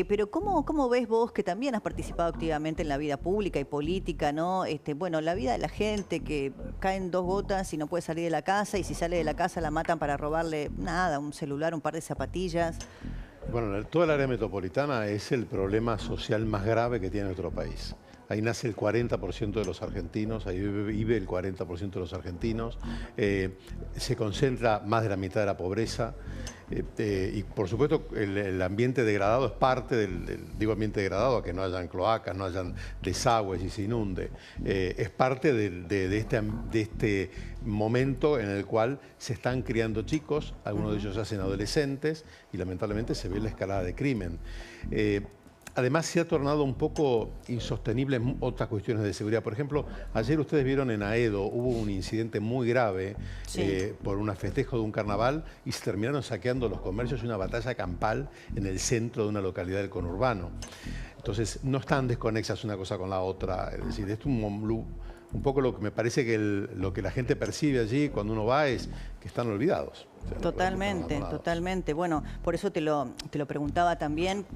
Pero ¿cómo ves vos que también has participado activamente en la vida pública y política, ¿no? Bueno, la vida de la gente que caen dos gotas y no puede salir de la casa, y si sale de la casa la matan para robarle nada, un celular, un par de zapatillas. Bueno, toda el área metropolitana es el problema social más grave que tiene nuestro país. Ahí nace el 40% de los argentinos, ahí vive el 40% de los argentinos, se concentra más de la mitad de la pobreza y por supuesto el ambiente degradado es parte digo ambiente degradado, a que no hayan cloacas, no hayan desagües y se inunde, es parte de este momento en el cual se están criando chicos, algunos de ellos ya hacen adolescentes y lamentablemente se ve la escalada de crimen. Además, se ha tornado un poco insostenible en otras cuestiones de seguridad. Por ejemplo, ayer ustedes vieron en Aedo, hubo un incidente muy grave por un festejo de un carnaval y se terminaron saqueando los comercios y una batalla campal en el centro de una localidad del conurbano. Entonces, no están desconexas una cosa con la otra. Es decir, esto es un poco lo que me parece que lo que la gente percibe allí cuando uno va es que están olvidados. O sea, Totalmente, totalmente. Bueno, por eso te lo preguntaba también,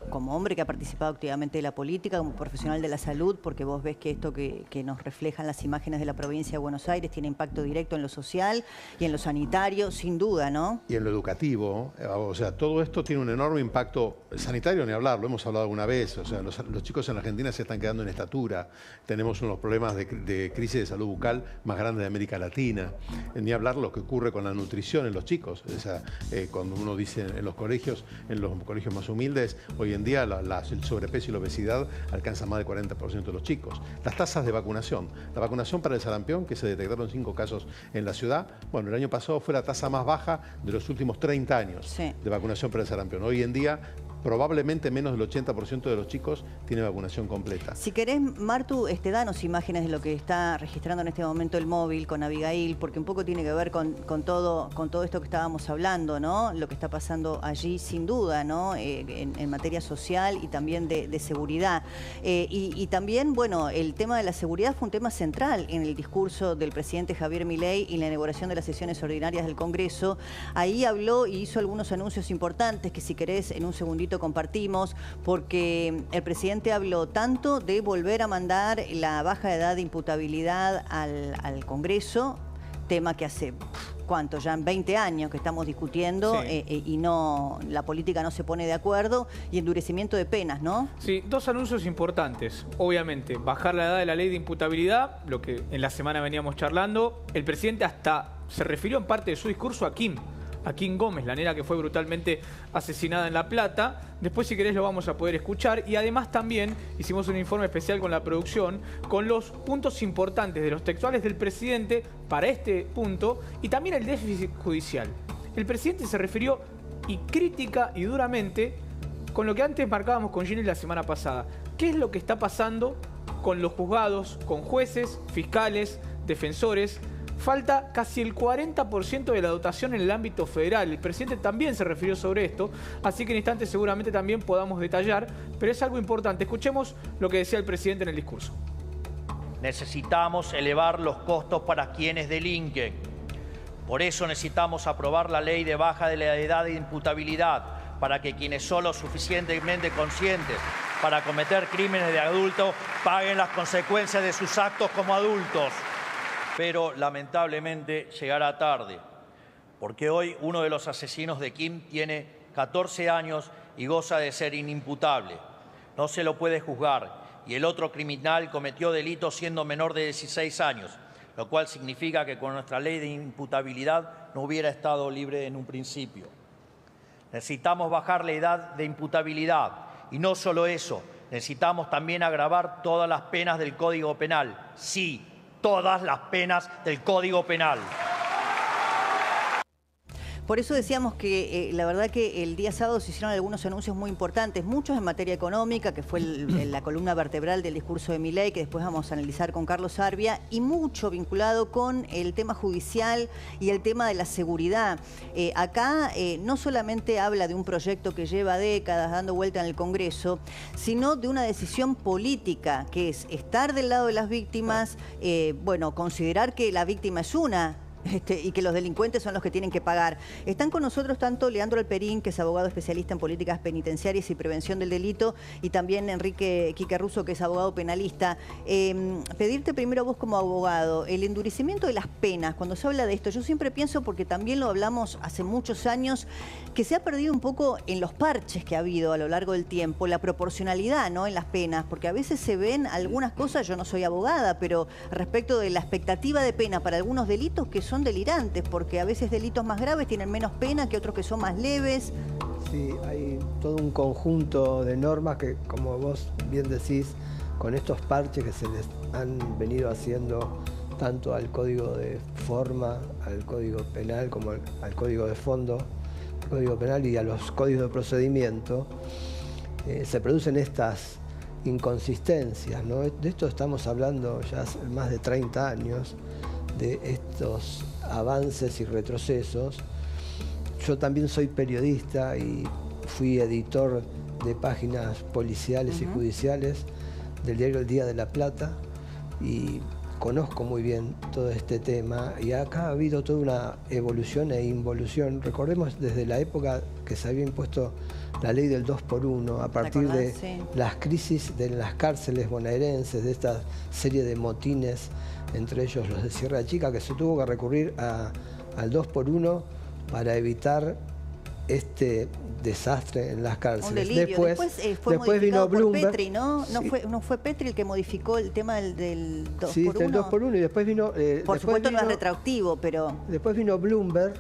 como hombre que ha participado activamente de la política, como profesional de la salud, porque vos ves que esto que nos reflejan las imágenes de la provincia de Buenos Aires tiene impacto directo en lo social y en lo sanitario, sin duda, ¿no? Y en lo educativo, o sea, todo esto tiene un enorme impacto sanitario, ni hablar, lo hemos hablado alguna vez, o sea, los chicos en Argentina se están quedando en estatura, tenemos unos problemas de crisis de salud bucal más grandes de América Latina, ni hablar lo que ocurre con la nutrición en los chicos, o sea, cuando uno dice en los colegios más humildes, hoy en día el sobrepeso y la obesidad alcanzan más del 40% de los chicos. Las tasas de vacunación, la vacunación para el sarampión, que se detectaron 5 casos en la ciudad, bueno, el año pasado fue la tasa más baja de los últimos 30 años de vacunación para el sarampión. Hoy en día, probablemente menos del 80% de los chicos tiene vacunación completa. Si querés, Martu, danos imágenes de lo que está registrando en este momento el móvil con Abigail, porque un poco tiene que ver con todo esto que estábamos hablando, ¿no? Lo que está pasando allí, sin duda, ¿no? En materia social y también de seguridad. Y también, bueno, el tema de la seguridad fue un tema central en el discurso del presidente Javier Milei y la inauguración de las sesiones ordinarias del Congreso. Ahí habló y hizo algunos anuncios importantes que, si querés, en un segundito compartimos, porque el presidente habló tanto de volver a mandar la baja edad de imputabilidad al Congreso, tema que hace, ¿cuánto? Ya en 20 años que estamos discutiendo y la política no se pone de acuerdo, y endurecimiento de penas, ¿no? Sí, dos anuncios importantes. Obviamente, bajar la edad de la ley de imputabilidad, lo que en la semana veníamos charlando. El presidente hasta se refirió en parte de su discurso a Kim Gómez, la nena que fue brutalmente asesinada en La Plata. Después, si querés, lo vamos a poder escuchar. Y además también hicimos un informe especial con la producción, con los puntos importantes de los textuales del presidente para este punto, y también el déficit judicial. El presidente se refirió y crítica y duramente con lo que antes marcábamos con Ginny la semana pasada. ¿Qué es lo que está pasando con los juzgados, con jueces, fiscales, defensores? Falta casi el 40% de la dotación en el ámbito federal. El presidente también se refirió sobre esto, así que en instantes seguramente también podamos detallar, pero es algo importante. Escuchemos lo que decía el presidente en el discurso. Necesitamos elevar los costos para quienes delinquen. Por eso necesitamos aprobar la ley de baja de la edad de imputabilidad, para que quienes son lo suficientemente conscientes para cometer crímenes de adultos paguen las consecuencias de sus actos como adultos. Pero lamentablemente llegará tarde, porque hoy uno de los asesinos de Kim tiene 14 años y goza de ser inimputable. No se lo puede juzgar, y el otro criminal cometió delitos siendo menor de 16 años, lo cual significa que con nuestra ley de imputabilidad no hubiera estado libre en un principio. Necesitamos bajar la edad de imputabilidad, y no solo eso, necesitamos también agravar todas las penas del Código Penal. Sí, todas las penas del Código Penal. Por eso decíamos que la verdad que el día sábado se hicieron algunos anuncios muy importantes, muchos en materia económica, que fue la columna vertebral del discurso de Milei, que después vamos a analizar con Carlos Arbia, y mucho vinculado con el tema judicial y el tema de la seguridad. Acá no solamente habla de un proyecto que lleva décadas dando vuelta en el Congreso, sino de una decisión política, que es estar del lado de las víctimas, bueno, considerar que la víctima es una, y que los delincuentes son los que tienen que pagar. Están con nosotros tanto Leandro Alperín, que es abogado especialista en políticas penitenciarias y prevención del delito, y también Enrique Quique Russo, que es abogado penalista. Pedirte primero a vos como abogado, el endurecimiento de las penas, cuando se habla de esto, yo siempre pienso, porque también lo hablamos hace muchos años, que se ha perdido un poco en los parches que ha habido a lo largo del tiempo, la proporcionalidad, ¿no?, en las penas, porque a veces se ven algunas cosas, yo no soy abogada, pero respecto de la expectativa de pena para algunos delitos que son delirantes, porque a veces delitos más graves tienen menos pena que otros que son más leves. Sí, hay todo un conjunto de normas que, como vos bien decís, con estos parches que se les han venido haciendo tanto al código de forma, al código penal, como al código de fondo, al código penal y a los códigos de procedimiento, se producen estas inconsistencias, ¿no? De esto estamos hablando ya hace más de 30 años, de estos avances y retrocesos. Yo también soy periodista y fui editor de páginas policiales y judiciales del diario El Día de la Plata y conozco muy bien todo este tema, y acá ha habido toda una evolución e involución. Recordemos desde la época que se había impuesto la ley del 2x1, a partir de las crisis de las cárceles bonaerenses, de esta serie de motines, entre ellos los de Sierra Chica, que se tuvo que recurrir al 2x1 para evitar este desastre en las cárceles. Después vino Bloomberg. Petri, ¿no? ¿No fue Petri el que modificó el tema del 2x1? Sí, del 2x1, y después vino... Por supuesto no es retroactivo, pero... Después vino Bloomberg,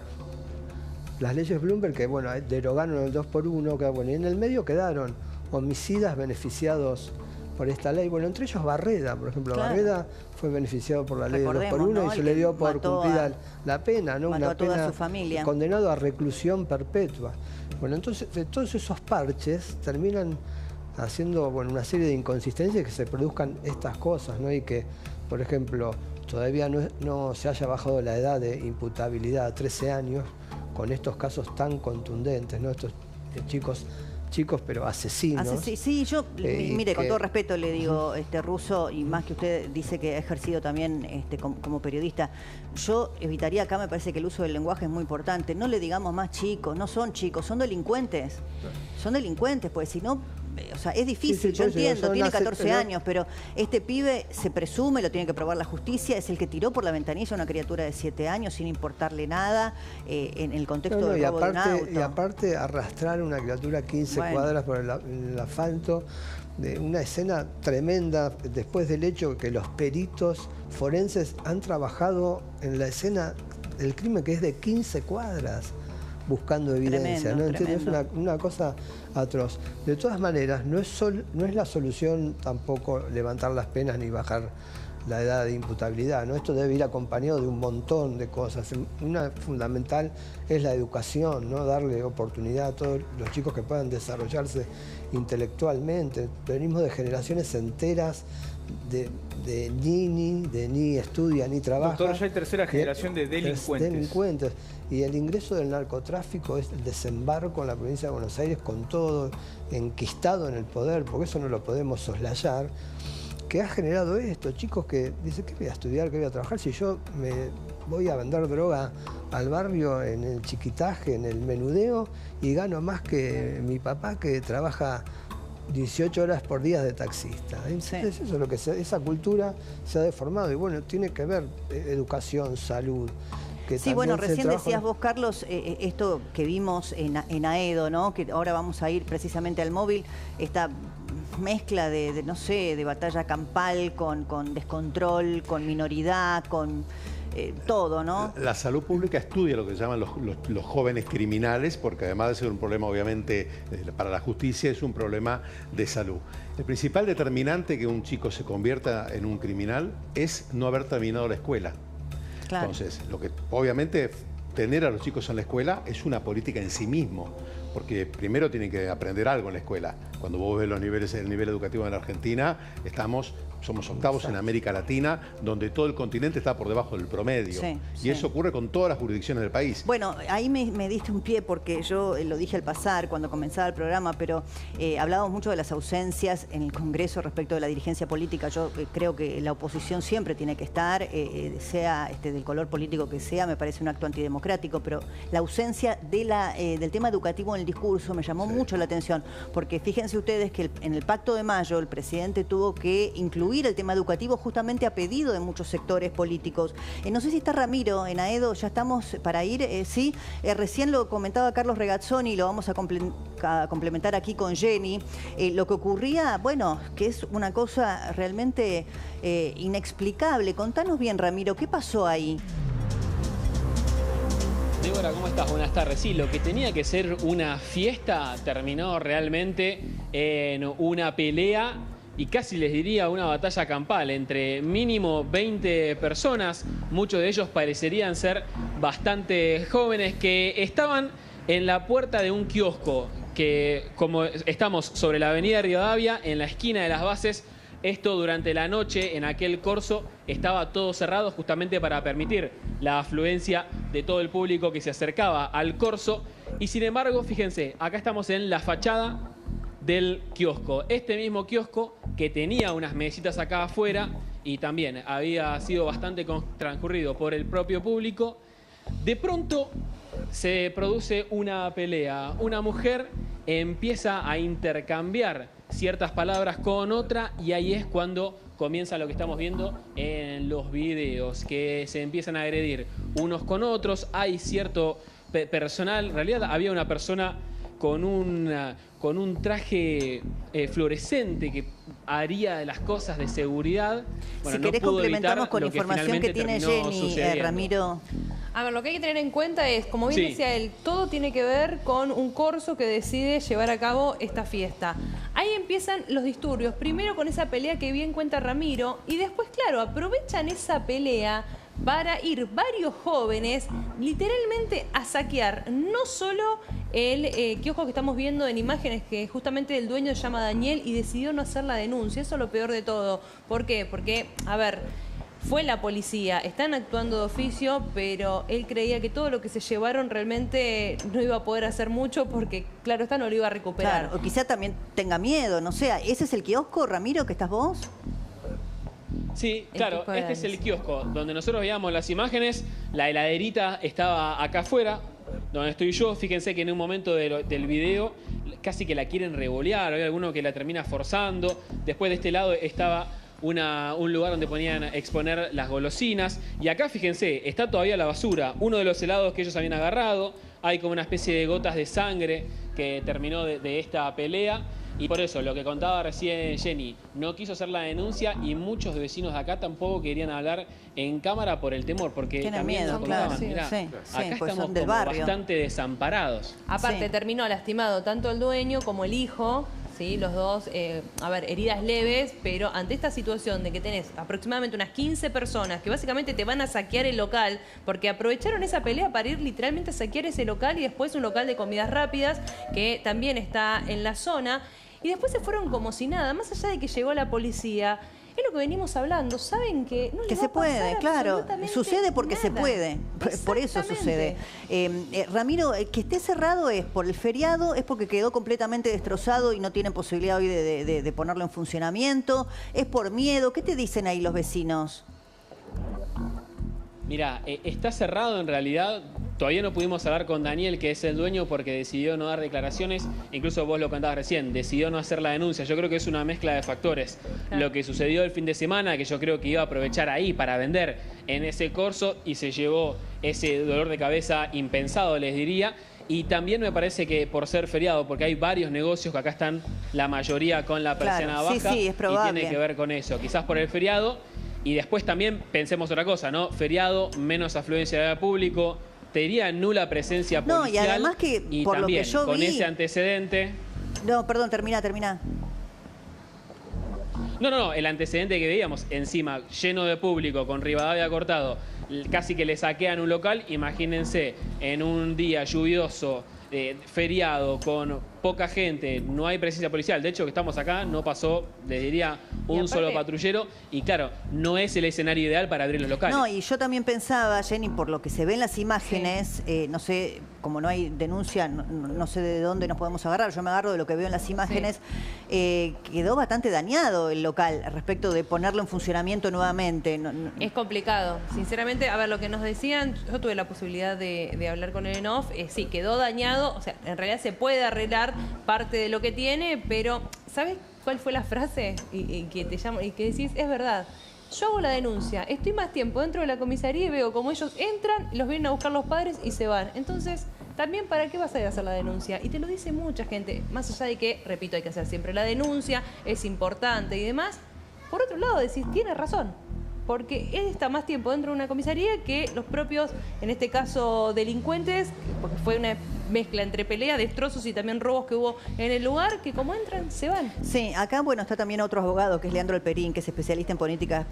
las leyes Bloomberg, que bueno, derogaron el 2x1, que bueno, y en el medio quedaron homicidas beneficiados por esta ley. Bueno, entre ellos Barreda, por ejemplo. Claro. Barreda fue beneficiado por la ley del 2x1, ¿no? Y se le dio por cumplida la pena, ¿no? Una pena, toda su familia. Condenado a reclusión perpetua. Bueno, entonces todos esos parches terminan haciendo, bueno, una serie de inconsistencias, que se produzcan estas cosas, ¿no? Y que, por ejemplo, todavía no se haya bajado la edad de imputabilidad a 13 años con estos casos tan contundentes, ¿no? Estos chicos pero asesinos. Sí, yo, mire, con todo respeto le digo, Russo, y más que usted dice que ha ejercido también como periodista, yo evitaría acá, me parece que el uso del lenguaje es muy importante. No le digamos más chicos, no son chicos, son delincuentes. Son delincuentes, pues si no... O sea, es difícil, yo entiendo, tiene 14 años, pero este pibe se presume, lo tiene que probar la justicia, es el que tiró por la ventanilla a una criatura de 7 años sin importarle nada en el contexto del robo de un auto. Y aparte arrastrar una criatura 15 cuadras por el asfalto, de una escena tremenda después del hecho, que los peritos forenses han trabajado en la escena del crimen, que es de 15 cuadras. Buscando evidencia, ¿no? ¿Entiendes? Es una cosa atroz. De todas maneras, no es la solución tampoco levantar las penas ni bajar la edad de imputabilidad, ¿no? Esto debe ir acompañado de un montón de cosas. Una fundamental es la educación, ¿no? Darle oportunidad a todos los chicos que puedan desarrollarse intelectualmente. Venimos de generaciones enteras de ni estudia ni trabaja. Doctor, ya hay tercera generación de delincuentes. Y el ingreso del narcotráfico es el desembarco en la provincia de Buenos Aires, con todo enquistado en el poder, porque eso no lo podemos soslayar, que ha generado esto. Chicos que dicen, ¿qué voy a estudiar? ¿Qué voy a trabajar? Si yo me voy a vender droga al barrio, en el chiquitaje, en el menudeo, y gano más que mi papá, que trabaja 18 horas por día de taxista. Entonces, eso es lo que esa cultura se ha deformado, y bueno, tiene que ver educación, salud. Sí, bueno, recién decías vos, Carlos, esto que vimos en Aedo, ¿no? Que ahora vamos a ir precisamente al móvil, esta mezcla de no sé, de batalla campal con descontrol, con minoridad, con todo, ¿no? La salud pública estudia lo que se llaman los jóvenes criminales, porque además de ser un problema, obviamente, para la justicia, es un problema de salud. El principal determinante que un chico se convierta en un criminal es no haber terminado la escuela. Claro. Entonces, lo que obviamente tener a los chicos en la escuela es una política en sí mismo, porque primero tienen que aprender algo en la escuela. Cuando vos ves el nivel educativo en la Argentina, estamos somos octavos en América Latina, donde todo el continente está por debajo del promedio. Y eso ocurre con todas las jurisdicciones del país. Bueno, ahí me diste un pie porque yo lo dije al pasar cuando comenzaba el programa, pero hablábamos mucho de las ausencias en el Congreso respecto de la dirigencia política. Yo creo que la oposición siempre tiene que estar, sea del color político que sea, me parece un acto antidemocrático, pero la ausencia del tema educativo en el discurso me llamó mucho la atención, porque fíjense ustedes que en el Pacto de Mayo el presidente tuvo que incluir el tema educativo justamente a pedido de muchos sectores políticos. No sé si está Ramiro en Aedo, ya estamos para ir, sí. Recién lo comentaba Carlos Regazzoni y lo vamos a complementar aquí con Jenny. Lo que ocurría, bueno, que es una cosa realmente inexplicable. Contanos bien, Ramiro, ¿qué pasó ahí? Débora, ¿cómo estás? Buenas tardes. Sí, lo que tenía que ser una fiesta terminó realmente en una pelea y casi les diría una batalla campal entre mínimo 20 personas. Muchos de ellos parecerían ser bastante jóvenes que estaban en la puerta de un kiosco que, como estamos sobre la avenida Rivadavia, en la esquina de las bases. Esto durante la noche, en aquel corso, estaba todo cerrado justamente para permitir la afluencia de todo el público que se acercaba al corso. Y sin embargo, fíjense, acá estamos en la fachada del kiosco. Este mismo kiosco que tenía unas mesitas acá afuera y también había sido bastante transcurrido por el propio público. De pronto se produce una pelea. Una mujer empieza a intercambiar ciertas palabras con otra y ahí es cuando comienza lo que estamos viendo en los videos, que se empiezan a agredir unos con otros. Hay cierto personal, en realidad había una persona con un traje fluorescente que haría de las cosas de seguridad. Bueno, si querés complementamos con información que tiene Jenny, Ramiro. A ver, lo que hay que tener en cuenta es, como bien decía él, todo tiene que ver con un corso que decide llevar a cabo esta fiesta. Ahí empiezan los disturbios, primero con esa pelea que bien cuenta Ramiro, y después, claro, aprovechan esa pelea para ir varios jóvenes literalmente a saquear no solo el kiosco que estamos viendo en imágenes, que justamente el dueño se llama Daniel y decidió no hacer la denuncia. Eso es lo peor de todo. ¿Por qué? Porque, a ver, fue la policía, están actuando de oficio, pero él creía que todo lo que se llevaron realmente no iba a poder hacer mucho porque, claro, esta no lo iba a recuperar. Claro, o quizá también tenga miedo, no sé. ¿Ese es el kiosco, Ramiro, que estás vos? Sí, claro, este es el kiosco donde nosotros veíamos las imágenes. La heladerita estaba acá afuera, donde estoy yo. Fíjense que en un momento del video casi que la quieren revolear, hay alguno que la termina forzando. Después de este lado estaba un lugar donde ponían a exponer las golosinas. Y acá, fíjense, está todavía la basura. Uno de los helados que ellos habían agarrado. Hay como una especie de gotas de sangre que terminó de esta pelea. Y por eso, lo que contaba recién Jenny, no quiso hacer la denuncia y muchos vecinos de acá tampoco querían hablar en cámara por el temor, porque tienen también miedo, nos contaban, claro, mirá, acá pues estamos del como barrio, bastante desamparados. Aparte, terminó lastimado tanto el dueño como el hijo. Sí, los dos, a ver, heridas leves, pero ante esta situación de que tenés aproximadamente unas 15 personas que básicamente te van a saquear el local, porque aprovecharon esa pelea para ir literalmente a saquear ese local y después un local de comidas rápidas que también está en la zona, y después se fueron como si nada, más allá de que llegó la policía. Es lo que venimos hablando, saben que no les que va se a pasar puede, claro, sucede porque nada. se puede, por eso sucede. Ramiro, que esté cerrado es por el feriado, es porque quedó completamente destrozado y no tienen posibilidad hoy de ponerlo en funcionamiento, es por miedo. ¿Qué te dicen ahí los vecinos? Mira, está cerrado en realidad. Todavía no pudimos hablar con Daniel, que es el dueño, porque decidió no dar declaraciones. Incluso vos lo contabas recién, decidió no hacer la denuncia. Yo creo que es una mezcla de factores. Claro. Lo que sucedió el fin de semana, que yo creo que iba a aprovechar ahí para vender en ese corso y se llevó ese dolor de cabeza impensado, les diría. Y también me parece que por ser feriado, porque hay varios negocios que acá están la mayoría con la persiana baja, sí, es probable. Y tiene que ver con eso. Quizás por el feriado. Y después también pensemos otra cosa, ¿no? Feriado, menos afluencia de público, te diría nula presencia policial. No, y además que por también, lo que yo con vi... ese antecedente... No, perdón, termina. No, el antecedente que veíamos, encima, lleno de público, con Rivadavia cortado, casi que le saquean un local. Imagínense, en un día lluvioso, feriado, con poca gente, no hay presencia policial. De hecho, que estamos acá, no pasó, les diría, un solo patrullero. Y claro, no es el escenario ideal para abrir los locales. No, y yo también pensaba, Jenny, por lo que se ve en las imágenes, no sé, como no hay denuncia, no sé de dónde nos podemos agarrar. Yo me agarro de lo que veo en las imágenes. Quedó bastante dañado el local respecto de ponerlo en funcionamiento nuevamente. Es complicado. Sinceramente, a ver, lo que nos decían, yo tuve la posibilidad de hablar con él en off, sí, quedó dañado, o sea, en realidad se puede arreglar parte de lo que tiene, pero ¿sabes cuál fue la frase? Y que te llamo, y que decís, es verdad. Yo hago la denuncia, estoy más tiempo dentro de la comisaría y veo como ellos entran, los vienen a buscar los padres y se van. Entonces, también, ¿para qué vas a ir a hacer la denuncia? Y te lo dice mucha gente, más allá de que, repito, hay que hacer siempre la denuncia, es importante y demás. Por otro lado, decís, tiene razón. Porque él está más tiempo dentro de una comisaría que los propios, en este caso, delincuentes, porque fue una mezcla entre pelea, destrozos y también robos que hubo en el lugar, que como entran, se van. Sí, acá, bueno, está también otro abogado, que es Leandro Alperín, que es especialista en políticas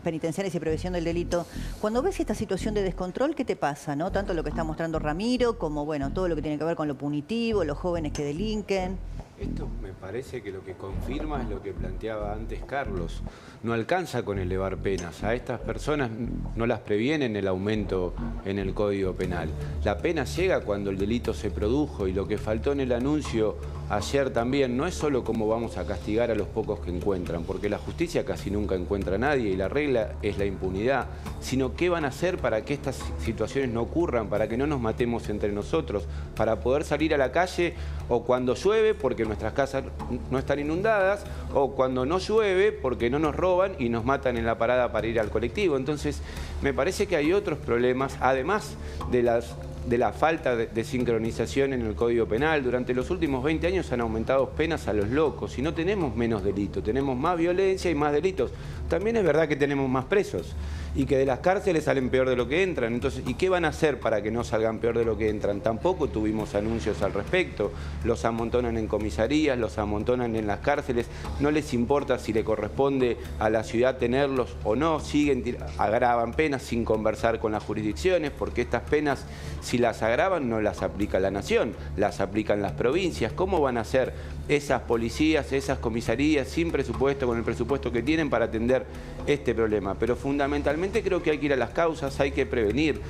penitenciarias y prevención del delito. Cuando ves esta situación de descontrol, ¿qué te pasa, no? Tanto lo que está mostrando Ramiro, como, bueno, todo lo que tiene que ver con lo punitivo, los jóvenes que delinquen. Esto me parece que lo que confirma es lo que planteaba antes Carlos. No alcanza con elevar penas. A estas personas no las previenen el aumento en el Código Penal. La pena llega cuando el delito se produjo, y lo que faltó en el anuncio ayer también no es solo cómo vamos a castigar a los pocos que encuentran, porque la justicia casi nunca encuentra a nadie y la regla es la impunidad, sino qué van a hacer para que estas situaciones no ocurran, para que no nos matemos entre nosotros, para poder salir a la calle o cuando llueve porque nuestras casas no están inundadas, o cuando no llueve porque no nos roban y nos matan en la parada para ir al colectivo. Entonces, me parece que hay otros problemas, además de la falta de sincronización en el Código Penal. Durante los últimos 20 años han aumentado penas a los locos y no tenemos menos delitos, tenemos más violencia y más delitos. También es verdad que tenemos más presos y que de las cárceles salen peor de lo que entran. Entonces, ¿y qué van a hacer para que no salgan peor de lo que entran? Tampoco tuvimos anuncios al respecto. Los amontonan en comisarías, los amontonan en las cárceles. No les importa si le corresponde a la ciudad tenerlos o no. Agravan penas sin conversar con las jurisdicciones, porque estas penas, si las agravan, no las aplica la nación, las aplican las provincias. ¿Cómo van a ser esas policías, esas comisarías sin presupuesto, con el presupuesto que tienen para atender este problema? Pero fundamentalmente creo que hay que ir a las causas, hay que prevenir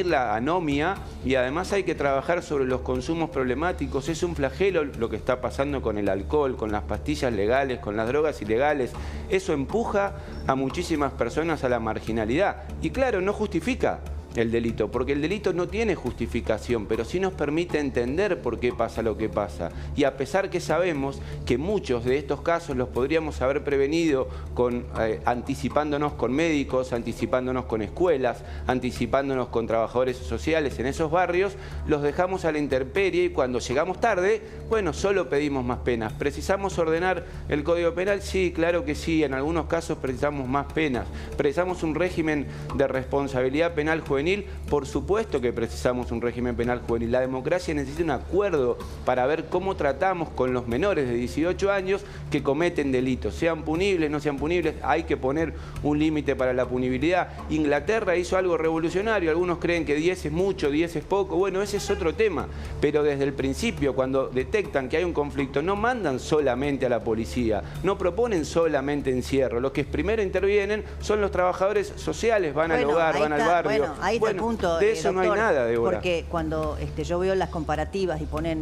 la anomia y además hay que trabajar sobre los consumos problemáticos. Es un flagelo lo que está pasando con el alcohol, con las pastillas legales, con las drogas ilegales. Eso empuja a muchísimas personas a la marginalidad y claro, no justifica el delito, porque el delito no tiene justificación, pero sí nos permite entender por qué pasa lo que pasa. Y a pesar que sabemos que muchos de estos casos los podríamos haber prevenido anticipándonos con médicos, anticipándonos con escuelas, anticipándonos con trabajadores sociales en esos barrios, los dejamos a la intemperie y cuando llegamos tarde, bueno, solo pedimos más penas. ¿Precisamos ordenar el Código Penal? Sí, claro que sí. En algunos casos precisamos más penas. ¿Precisamos un régimen de responsabilidad penal juvenil? Por supuesto que precisamos un régimen penal juvenil. La democracia necesita un acuerdo para ver cómo tratamos con los menores de 18 años que cometen delitos. Sean punibles, no sean punibles, hay que poner un límite para la punibilidad. Inglaterra hizo algo revolucionario. Algunos creen que 10 es mucho, 10 es poco. Bueno, ese es otro tema. Pero desde el principio, cuando detectan que hay un conflicto, no mandan solamente a la policía, no proponen solamente encierro. Los que primero intervienen son los trabajadores sociales, van al hogar, van al barrio. Ahí está el punto, de eso doctor, no hay nada, Débora. Porque cuando yo veo las comparativas y ponen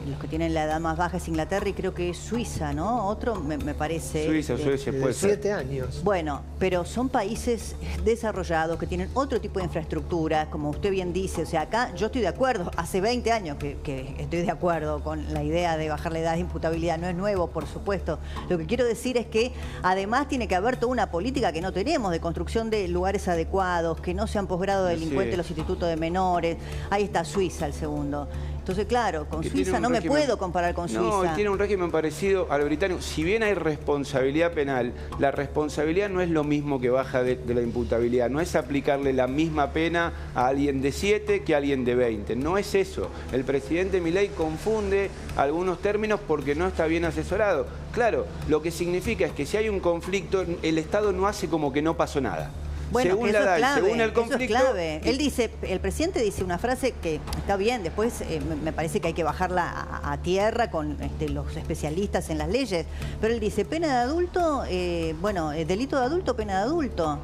los que tienen la edad más baja es Inglaterra y creo que es Suiza, ¿no? Otro me parece. Suiza puede ser. 7 años. Bueno, pero son países desarrollados que tienen otro tipo de infraestructura, como usted bien dice. O sea, acá yo estoy de acuerdo, hace 20 años que estoy de acuerdo con la idea de bajar la edad de imputabilidad. No es nuevo, por supuesto. Lo que quiero decir es que además tiene que haber toda una política que no tenemos de construcción de lugares adecuados, que no sean posgrado de delincuentes los institutos de menores. Ahí está Suiza el segundo. Entonces, claro, con Suiza no me puedo comparar con Suiza. No, tiene un régimen parecido al británico. Si bien hay responsabilidad penal, la responsabilidad no es lo mismo que baja de la imputabilidad. No es aplicarle la misma pena a alguien de 7 que a alguien de 20. No es eso. El presidente Milei confunde algunos términos porque no está bien asesorado. Claro, lo que significa es que si hay un conflicto, el Estado no hace como que no pasó nada. Bueno, según que la eso edad es y clave, según el eso es conflicto. clave. Él dice, el presidente dice una frase que está bien, después me parece que hay que bajarla a tierra con los especialistas en las leyes, pero él dice, pena de adulto, delito de adulto, pena de adulto.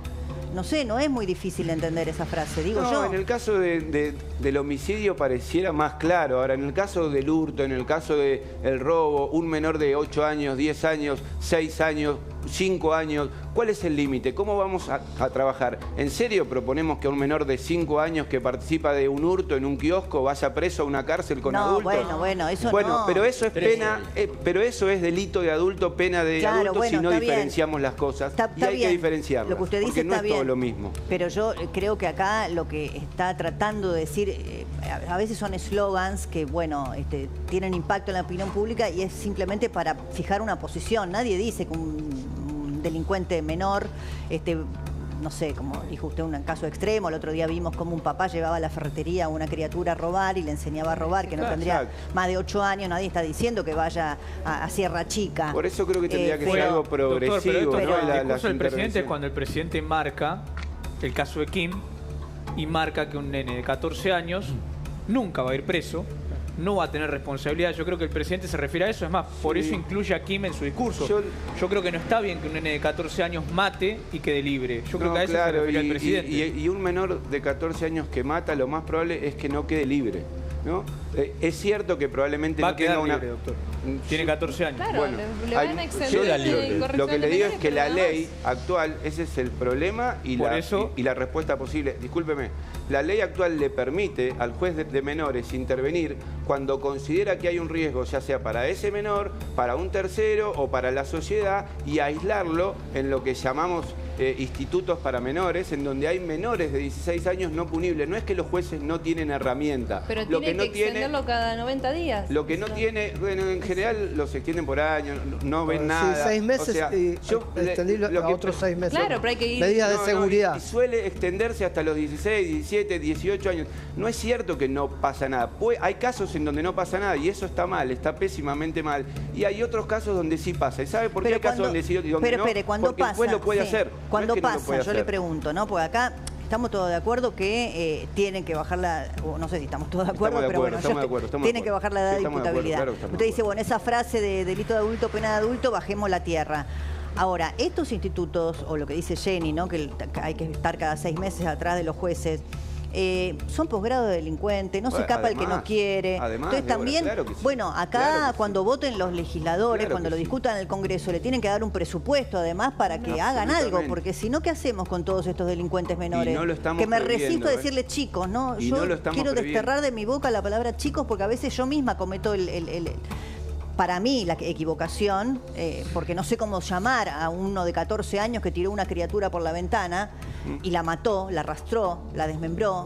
No sé, no es muy difícil entender esa frase, digo No, yo. en el caso del homicidio pareciera más claro. Ahora, en el caso del hurto, en el caso del robo, un menor de 8 años, 10 años, 6 años, 5 años, ¿cuál es el límite? ¿Cómo vamos a trabajar? ¿En serio proponemos que un menor de 5 años que participa de un hurto en un kiosco vaya preso a una cárcel con adultos? Bueno, eso Bueno, no. pero eso es pena, pero eso es delito de adulto, pena de Claro, adulto, bueno, si no está diferenciamos las cosas. Está y hay bien. que diferenciarlas, Lo que usted dice porque no está es todo bien. lo mismo. Pero yo creo que acá lo que está tratando de decir, a veces son eslogans que, bueno, tienen impacto en la opinión pública y es simplemente para fijar una posición. Nadie dice que un delincuente menor, no sé, como dijo usted, un caso extremo. El otro día vimos cómo un papá llevaba a la ferretería a una criatura a robar y le enseñaba a robar, que no tendría más de 8 años. Nadie está diciendo que vaya a Sierra Chica. Por eso creo que tendría que ser pero- algo progresivo, Doctor, ¿no? el Las discurso del presidente es intervenciones. cuando el presidente marca el caso de Kim y marca que un nene de 14 años nunca va a ir preso, no va a tener responsabilidad. Yo creo que el presidente se refiere a eso, es más, por eso incluye a Kim en su discurso. Yo creo que no está bien que un nene de 14 años mate y quede libre. Yo creo que a eso se refiere el presidente. Y un menor de 14 años que mata, lo más probable es que no quede libre, ¿no? Es cierto que probablemente Va a no quedar tenga una... libre, doctor. Tiene 14 años. Claro, Bueno, le van a extender yo el corrección lo que le de digo es menores, que pero la nada ley más. actual, ese es el problema y Por eso- la respuesta posible. Discúlpeme, la ley actual le permite al juez de menores intervenir cuando considera que hay un riesgo, ya sea para ese menor, para un tercero o para la sociedad, y aislarlo en lo que llamamos institutos para menores, en donde hay menores de 16 años no punibles. No es que los jueces no tienen herramientas. Pero Lo tiene que no que extenderlo cada 90 días. Lo que no tiene, bueno, en general los extienden por año, no ven Sí, nada. 6 meses O sea, y le- extendirlo lo a que- otros 6 meses. Claro, pero hay que ir- Medidas de no, seguridad. y suele extenderse hasta los 16, 17, 18 años. No es cierto que no pasa nada. Hay casos en donde no pasa nada y eso está mal, está pésimamente mal. Y hay otros casos donde sí pasa. ¿Y sabe por qué hay casos donde sí y donde pero no? espere, cuando Porque pasa, el juez lo puede sí, hacer. Cuando No es que no lo pasa, puede yo le hacer. pregunto, ¿no? Porque acá estamos todos de acuerdo que tienen que bajar la, o no sé si estamos todos de acuerdo, Estamos de pero acuerdo, bueno, estamos de acuerdo, estamos de tienen que acuerdo. bajar la edad Sí, de estamos de acuerdo, imputabilidad. claro que estamos Usted de dice, bueno, esa frase de delito de adulto, pena de adulto, bajemos la tierra. Ahora, estos institutos, o lo que dice Jenny, ¿no? Que hay que estar cada 6 meses atrás de los jueces, son posgrado de delincuente, no se escapa el que no Además, quiere. además, Entonces Débora, también, claro que sí, bueno, acá claro que cuando sí. voten los legisladores, Claro cuando que lo sí. discutan en el Congreso, le tienen que dar un presupuesto además para que hagan algo, Absolutamente. porque si no, ¿qué hacemos con todos estos delincuentes menores? no lo estamos que me previendo, resisto a ¿eh? decirle chicos, ¿no? Y Yo no lo estamos quiero previendo. desterrar de mi boca la palabra chicos porque a veces yo misma cometo para mí la equivocación, porque no sé cómo llamar a uno de 14 años que tiró una criatura por la ventana y la mató, la arrastró, la desmembró.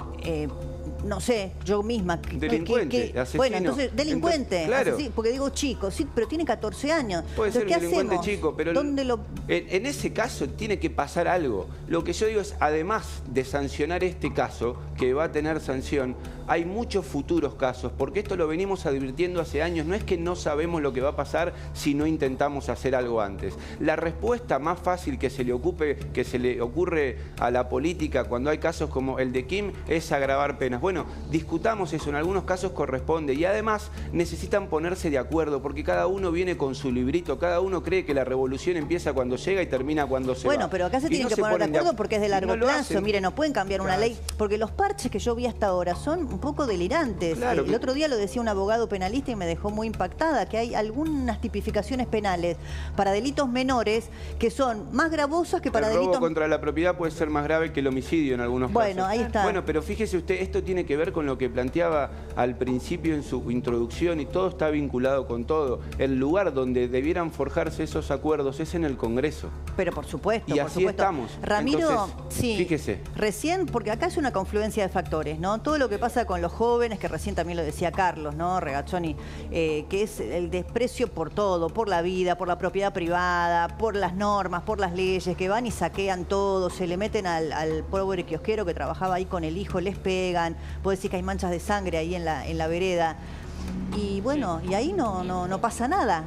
No sé, yo misma. Delincuente, asesino. Bueno, entonces, delincuente. Entonces, claro. asesino, porque digo chico, sí, pero tiene 14 años. Puede ser Entonces, un ¿qué delincuente hacemos? chico, pero ¿Dónde lo...? en ese caso tiene que pasar algo. Lo que yo digo es, además de sancionar este caso, que va a tener sanción, hay muchos futuros casos, porque esto lo venimos advirtiendo hace años. No es que no sabemos lo que va a pasar si no intentamos hacer algo antes. La respuesta más fácil que se le ocurre a la política cuando hay casos como el de Kim es agravar penas. Bueno, discutamos eso, en algunos casos corresponde, y además necesitan ponerse de acuerdo, porque cada uno viene con su librito, cada uno cree que la revolución empieza cuando llega y termina cuando se va. Bueno, pero acá se Y tienen no que se poner de ponen acuerdo porque es de y largo no lo plazo. hacen. Mire, no pueden cambiar una Claro. ley, porque los parches que yo vi hasta ahora son un poco delirantes. Claro El que- otro día lo decía un abogado penalista y me dejó muy impactada, que hay algunas tipificaciones penales para delitos menores que son más gravosas que para el robo delitos... contra la propiedad puede ser más grave que el homicidio en algunos Bueno, casos. ahí está. Bueno, pero fíjese usted, esto tiene que ver con lo que planteaba al principio en su introducción, y todo está vinculado con todo. El lugar donde debieran forjarse esos acuerdos es en el Congreso. Pero por supuesto, Y por así supuesto. estamos. Ramiro, Entonces, sí, fíjese. recién, porque acá es una confluencia de factores, ¿no? Todo lo que pasa con los jóvenes, que recién también lo decía Carlos, ¿no? Regazzoni, que es el desprecio por todo, por la vida, por la propiedad privada, por las normas, por las leyes, que van y saquean todo, se le meten al pobre kiosquero que trabajaba ahí con el hijo, les pegan, puedo decir que hay manchas de sangre ahí en la vereda. Y bueno, y ahí no pasa nada.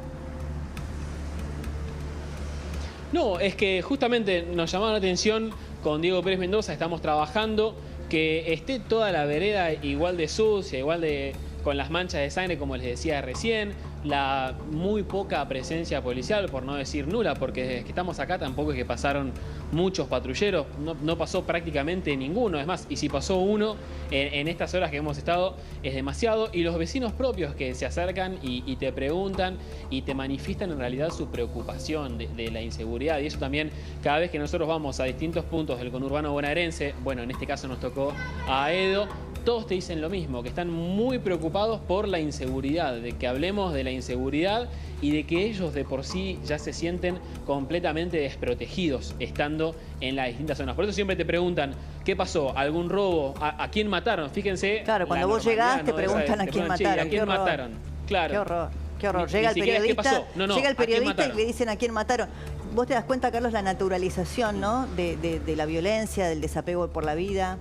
No, es que justamente nos llamaba la atención con Diego Pérez Mendoza estamos trabajando que esté toda la vereda igual de sucia, igual de con las manchas de sangre, como les decía recién, la muy poca presencia policial, por no decir nula, porque desde que estamos acá tampoco es que pasaron muchos patrulleros, no pasó prácticamente ninguno, es más, y si pasó uno en estas horas que hemos estado es demasiado, y los vecinos propios que se acercan y te preguntan y te manifiestan en realidad su preocupación de la inseguridad, y eso también cada vez que nosotros vamos a distintos puntos del conurbano bonaerense, bueno, en este caso nos tocó a Edo, todos te dicen lo mismo, que están muy preocupados por la inseguridad, de que hablemos de la inseguridad y de que ellos de por sí ya se sienten completamente desprotegidos estando en las distintas zonas. Por eso siempre te preguntan, ¿qué pasó? ¿Algún robo? ¿A quién mataron? Fíjense. Claro, cuando vos llegás te preguntan a quién mataron. ¿A quién mataron? Claro. Qué horror. Qué horror. Llega el periodista, llega el periodista y le dicen a quién mataron. Vos te das cuenta, Carlos, la naturalización, ¿no? de la violencia, del desapego por la vida.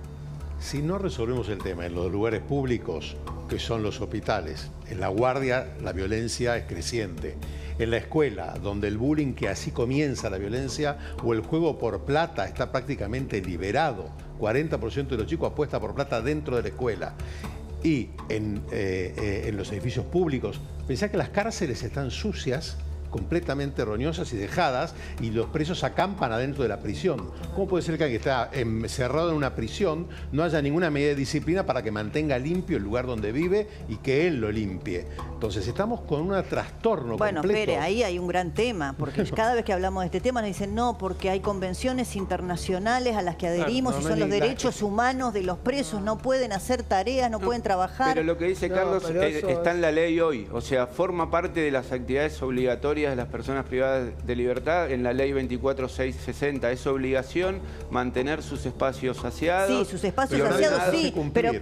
Si no resolvemos el tema en los lugares públicos, que son los hospitales, en la guardia la violencia es creciente, en la escuela, donde el bullying, que así comienza la violencia, o el juego por plata está prácticamente liberado, 40% de los chicos apuesta por plata dentro de la escuela, y en los edificios públicos, pensá que las cárceles están sucias, completamente roñosas y dejadas, y los presos acampan adentro de la prisión. ¿Cómo puede ser que alguien que está encerrado en una prisión no haya ninguna medida de disciplina para que mantenga limpio el lugar donde vive y que él lo limpie? Entonces estamos con un trastorno bueno, completo. Espere, ahí hay un gran tema, porque cada vez que hablamos de este tema nos dicen no, porque hay convenciones internacionales a las que adherimos y son los derechos humanos de los presos, no pueden hacer tareas, no pueden trabajar. Pero lo que dice Carlos está en la ley hoy, o sea, forma parte de las actividades obligatorias de las personas privadas de libertad en la ley 24660. Es obligación mantener sus espacios saciados. Sí, sus espacios saciados sí, pero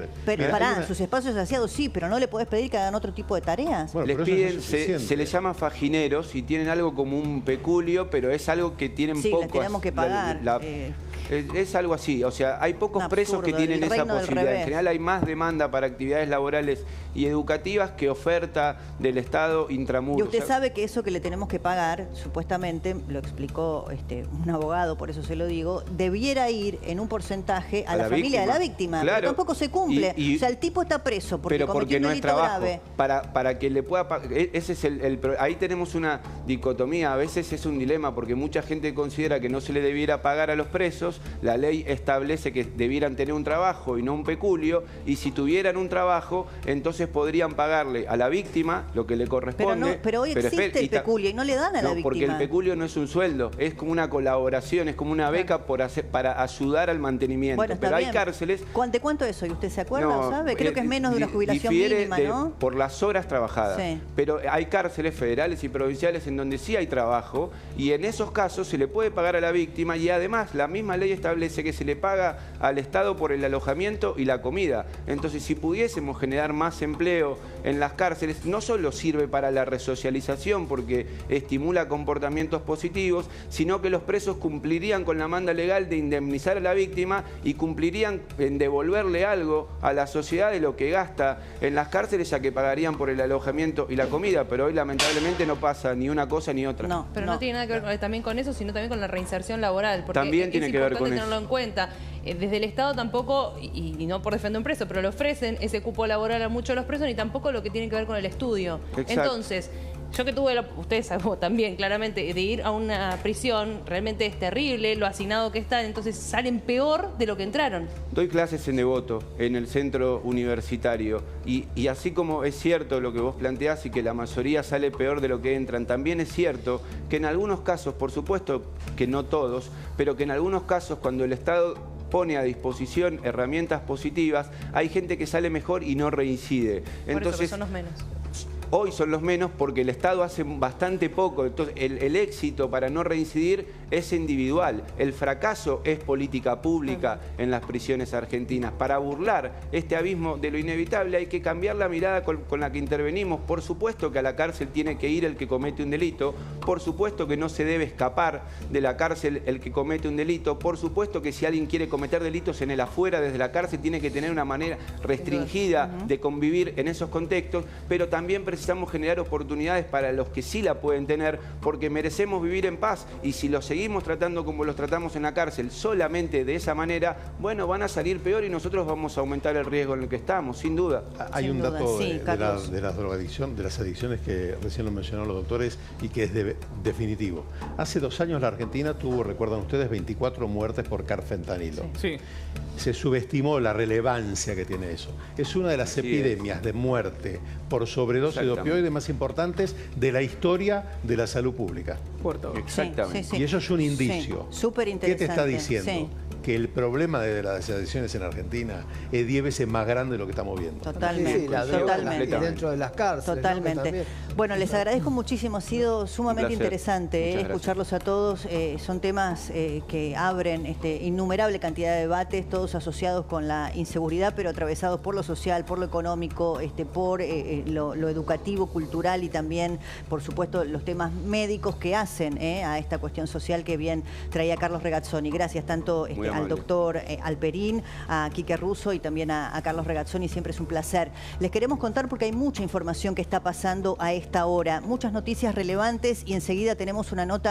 pará, sus espacios saciados sí, pero no le podés pedir que hagan otro tipo de tareas. Bueno, les piden, se les llama fajineros y tienen algo como un peculio, pero es algo que tienen pocos. Sí, les tenemos que pagar. Es algo así, o sea, hay pocos presos que tienen esa posibilidad. En general hay más demanda para actividades laborales y educativas que oferta del Estado intramuros. Y usted sabe que eso que le tenemos que pagar, supuestamente, lo explicó un abogado, por eso se lo digo, debiera ir en un porcentaje a la familia de la víctima. Claro. Pero tampoco se cumple. O sea, el tipo está preso porque cometió un delito grave. Para que le pueda pagar. Ese es ahí tenemos una dicotomía. A veces es un dilema porque mucha gente considera que no se le debiera pagar a los presos. La ley establece que debieran tener un trabajo y no un peculio, y si tuvieran un trabajo, entonces podrían pagarle a la víctima lo que le corresponde. Pero hoy existe el peculio y no le dan a la víctima. Porque el peculio no es un sueldo, es como una colaboración, es como una beca para ayudar al mantenimiento. Bueno, pero hay bien. Cárceles... ¿De cuánto es hoy? ¿Usted se acuerda o sabe? Creo que es menos de una jubilación mínima, ¿no? Por las horas trabajadas. Sí. Pero hay cárceles federales y provinciales en donde sí hay trabajo, y en esos casos se le puede pagar a la víctima, y además la misma ley establece que se le paga al Estado por el alojamiento y la comida. Entonces, si pudiésemos generar más empleo en las cárceles, no solo sirve para la resocialización porque estimula comportamientos positivos, sino que los presos cumplirían con la manda legal de indemnizar a la víctima y cumplirían en devolverle algo a la sociedad de lo que gasta en las cárceles, ya que pagarían por el alojamiento y la comida. Pero hoy lamentablemente no pasa ni una cosa ni otra. No, pero no tiene nada que ver también con eso, sino también con la reinserción laboral. Porque también tiene que ver con eso. En cuenta. Desde el Estado tampoco, y no por defender un preso, pero le ofrecen ese cupo laboral a muchos de los presos, ni tampoco lo que tiene que ver con el estudio. Exacto. Entonces, yo que tuve, ustedes también claramente, de ir a una prisión, realmente es terrible lo asignado que están, entonces salen peor de lo que entraron. Doy clases en Devoto, en el centro universitario, y así como es cierto lo que vos planteás y que la mayoría sale peor de lo que entran, también es cierto que en algunos casos, por supuesto que no todos, pero que en algunos casos cuando el Estado pone a disposición herramientas positivas, hay gente que sale mejor y no reincide. Entonces, son los menos. Hoy son los menos porque el Estado hace bastante poco. Entonces, el éxito para no reincidir es individual. El fracaso es política pública en las prisiones argentinas. Para burlar este abismo de lo inevitable hay que cambiar la mirada con la que intervenimos. Por supuesto que a la cárcel tiene que ir el que comete un delito. Por supuesto que no se debe escapar de la cárcel el que comete un delito. Por supuesto que si alguien quiere cometer delitos en el afuera, desde la cárcel, tiene que tener una manera restringida de convivir en esos contextos. Pero también precisamente necesitamos generar oportunidades para los que sí la pueden tener, porque merecemos vivir en paz. Y si los seguimos tratando como los tratamos en la cárcel, solamente de esa manera, bueno, van a salir peor y nosotros vamos a aumentar el riesgo en el que estamos, sin duda. Hay Sin un duda, dato sí, de la drogadicción, de las adicciones que recién lo mencionaron los doctores y que es definitivo. Hace 2 años la Argentina tuvo, recuerdan ustedes, 24 muertes por carfentanilo. Sí. Se subestimó la relevancia que tiene eso. Es una de las epidemias de muerte por sobredosis de opioides más importantes de la historia de la salud pública. Exactamente. Sí, sí, Y eso es un indicio. Sí, súper ¿Qué interesante. te está diciendo? Sí. Que el problema de las adicciones en Argentina es 10 veces más grande de lo que estamos viendo. Totalmente, Sí, la droga totalmente. dentro de las cárceles. Totalmente. ¿no? Que también- Bueno, les agradezco muchísimo, ha sido sumamente placer. interesante Muchas gracias. escucharlos a todos. Son temas que abren innumerable cantidad de debates, todos asociados con la inseguridad, pero atravesados por lo social, por lo económico, por lo educativo, cultural y también, por supuesto, los temas médicos que hacen a esta cuestión social que bien traía Carlos Regazzoni. Gracias tanto Muy al amable. doctor Alperín, a Quique Russo y también a Carlos Regazzoni. Siempre es un placer. Les queremos contar porque hay mucha información que está pasando a esta hora, muchas noticias relevantes y enseguida tenemos una nota